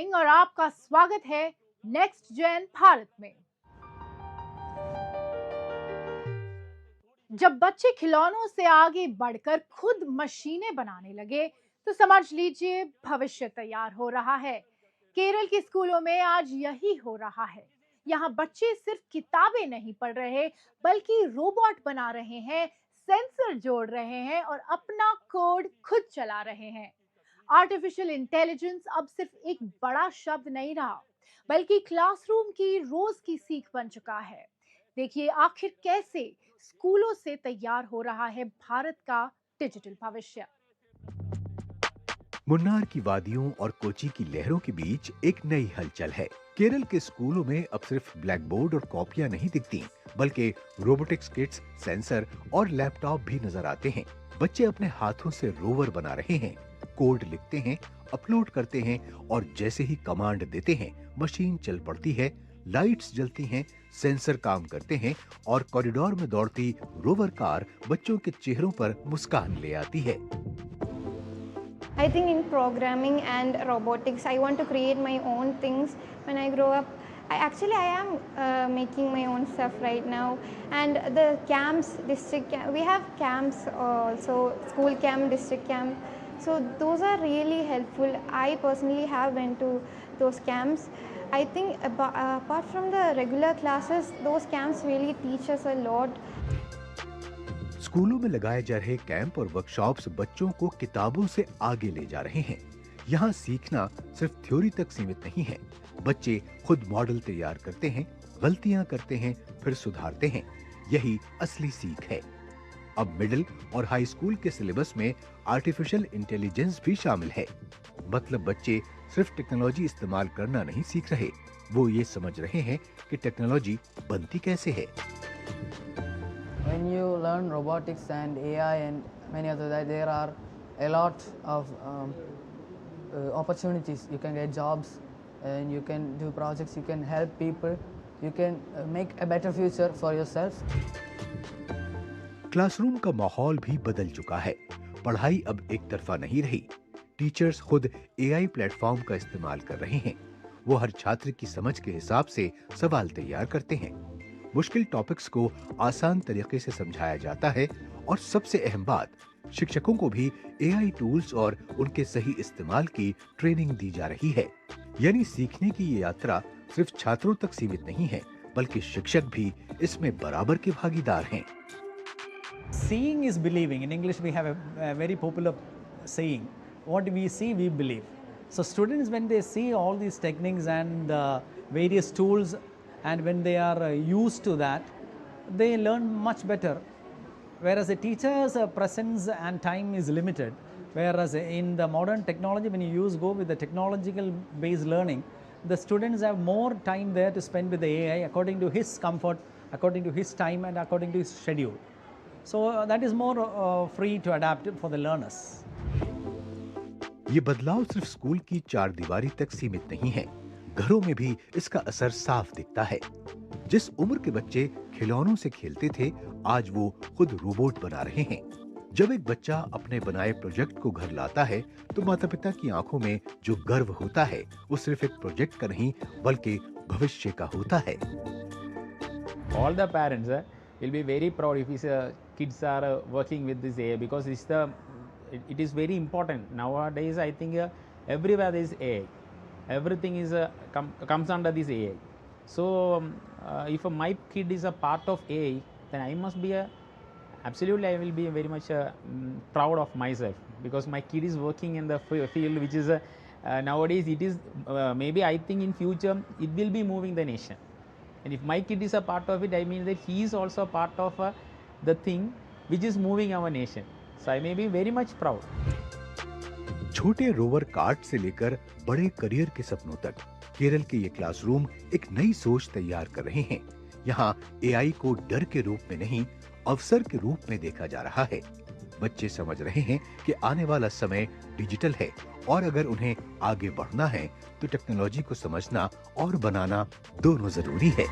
सिंह और आपका स्वागत है नेक्स्ट जेन भारत में। जब बच्चे खिलौनों से आगे बढ़कर खुद मशीनें बनाने लगे तो समझ लीजिए भविष्य तैयार हो रहा है। केरल के स्कूलों में आज यही हो रहा है। यहाँ बच्चे सिर्फ किताबें नहीं पढ़ रहे बल्कि रोबोट बना रहे हैं, सेंसर जोड़ रहे हैं और अपना कोड खुद चला रहे हैं। आर्टिफिशियल इंटेलिजेंस अब सिर्फ एक बड़ा शब्द नहीं रहा बल्कि क्लासरूम की रोज की सीख बन चुका है। देखिए आखिर कैसे स्कूलों से तैयार हो रहा है भारत का डिजिटल भविष्य। मुन्नार की वादियों और कोची की लहरों के बीच एक नई हलचल है। केरल के स्कूलों में अब सिर्फ ब्लैक बोर्ड और कॉपियां नहीं दिखती, बल्कि रोबोटिक्स किट्स, सेंसर और लैपटॉप भी नजर आते हैं। बच्चे अपने हाथों से रोवर बना रहे हैं, कोड लिखते हैं, अपलोड करते हैं और जैसे ही कमांड देते हैं मशीन चल पड़ती है, लाइट्स जलती हैं, सेंसर काम करते हैं और कॉरिडोर में दौड़ती रोवर कार बच्चों के चेहरों पर मुस्कान ले आती है। I think in programming and robotics, I want to create my own things when I grow up. I am making my own stuff right now. And the camps, we have camps also, school camp, district camp. So those are really helpful. I personally have went to those camps. I think apart from the regular classes, those camps really teach us a lot. स्कूलों में लगाए जा रहे camp और workshops बच्चों को किताबों से आगे ले जा रहे हैं। यहाँ सीखना सिर्फ थ्योरी तक सीमित नहीं है। बच्चे खुद मॉडल तैयार करते हैं, गलतियां करते हैं, फिर सुधारते हैं। यही असली सीख है। अब मिडिल और हाई स्कूल के सिलेबस में आर्टिफिशियल इंटेलिजेंस भी शामिल है। मतलब बच्चे सिर्फ टेक्नोलॉजी इस्तेमाल करना नहीं सीख रहे, वो ये समझ रहे हैं कि टेक्नोलॉजी बनती कैसे है। When you learn robotics and AI and many other that, there are a lot of opportunities. You can get jobs and you can do projects, you can help people, you can make a better future for yourself. Classroom का माहौल भी बदल चुका है। पढ़ाई अब एक तरफा नहीं रही। टीचर्स खुद AI प्लेटफॉर्म का इस्तेमाल कर रहे हैं। वो हर छात्र की समझ के हिसाब से सवाल तैयार करते हैं। मुश्किल टॉपिक्स को आसान तरीके से समझाया जाता है और सबसे अहम बात, शिक्षकों को भी AI टूल्स और उनके सही इस्तेमाल की ट्रेनिंग दी जा रही है। यानी सीखने की ये यात्रा सिर्फ छात्रों तक सीमित नहीं है, बल्कि शिक्षक भी इसमें बराबर के भागीदार हैं। Seeing is believing. In English, we have a very popular saying, what we see, we believe. So students, when they see all these techniques and various tools, and when they are used to that, they learn much better. Whereas a teacher's presence and time is limited. Whereas in the modern technology, when you go with the technological based learning, the students have more time there to spend with the AI according to his comfort, according to his time and according to his schedule. So that is more free to adapt for the learners. ये बदलाव सिर्फ school की चार दीवारी तक सीमित नहीं है। घरों में भी इसका असर साफ दिखता है। जिस उम्र के बच्चे खिलौनों से खेलते थे, आज वो खुद रोबोट बना रहे हैं। जब एक बच्चा अपने बनाए प्रोजेक्ट को घर लाता है, तो माता पिता की आंखों में जो गर्व होता है, वो सिर्फ एक प्रोजेक्ट का नहीं, बल्कि भविष्य का होता है। All the parents will be very proud if his kids are working with this AI, because it is very important nowadays. I think everywhere there is AI. Everything is comes under this AI. So if my kid is a part of AI, then I must be absolutely, I will be very much proud of myself, because my kid is working in the field which is nowadays it is maybe I think in future it will be moving the nation. And if my kid is a part of it, I mean that he is also a part of the thing which is moving our nation. So I may be very much proud. छोटे rover cart से लेकर बड़े career के सपनों तक केरल के ये classroom एक नई सोच तैयार कर रहे हैं। यहाँ AI को डर के रूप में नहीं, अवसर के रूप में देखा जा रहा है। बच्चे समझ रहे हैं कि आने वाला समय डिजिटल है और अगर उन्हें आगे बढ़ना है तो टेक्नोलॉजी को समझना और बनाना दोनों जरूरी है।